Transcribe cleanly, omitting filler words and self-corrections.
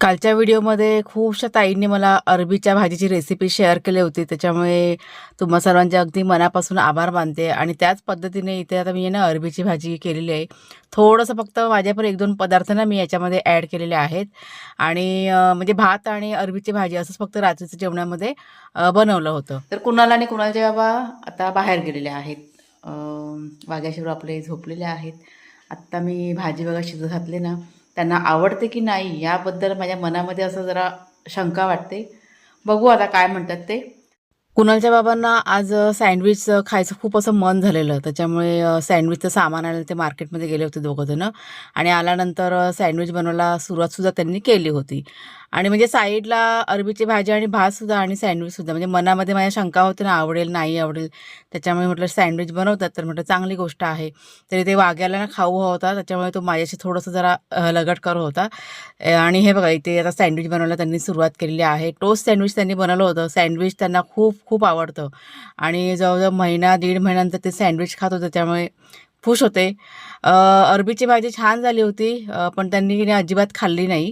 कालच्या व्हिडिओमध्ये खूपशा ताईंनी मला अरबीच्या भाजीची रेसिपी शेअर केली होती. त्याच्यामुळे तुम्हा सर्वांचे अगदी मनापासून आभार मानते आणि त्याच पद्धतीने इथे आता मी आहे ना अरबीची भाजी केलेली आहे. थोडंसं फक्त माझ्या पण 1-2 पदार्थ ना मी याच्यामध्ये ॲड केलेले आहेत आणि म्हणजे भात आणि अरबीची भाजी असंच फक्त रात्रीच्या जेवणामध्ये बनवलं होतं. तर कुणाल आणि कुणालचे बाबा आता बाहेर गेलेले आहेत. वाघ्याशिवर आपले झोपलेले आहेत. आत्ता मी भाजी बघा शिजत घातली ना, त्यांना आवडते की नाही याबद्दल माझ्या मनामध्ये असं जरा शंका वाटते. बघू आता काय म्हणतात ते. कुणालच्या बाबांना आज सँडविच खायचं खूप असं मन झालेलं. त्याच्यामुळे सँडविचचं सामान आणायला ते मार्केटमध्ये गेले होते दोघंजणं आणि आल्यानंतर सँडविच बनवायला सुरुवातसुद्धा त्यांनी केली होती. आणि म्हणजे साईडला अरबीची भाजी आणि भातसुद्धा आणि सँडविचसुद्धा. म्हणजे मनामध्ये माझ्या शंका होती ना, आवडेल, नाही आवडेल. त्याच्यामुळे म्हटलं सँडविच बनवतात तर म्हटलं चांगली गोष्ट आहे. तरी ते वाघ्याला ना खाऊ हवा होता. त्याच्यामुळे तो माझ्याशी थोडंसं जरा लगट करत होता. आणि हे बघा इथे आता सँडविच बनवायला त्यांनी सुरुवात केलेली आहे. टोस्ट सँडविच त्यांनी बनवलं होतं. सँडविच त्यांना खूप खूप आवडतं आणि जवळ-जवळ महिना, दीड महिन्यानंतर ते सँडविच खात होते. त्यामुळे खुश होते. अरबीची भाजी छान झाली होती पण त्यांनी की नाही अजिबात खाल्ली नाही.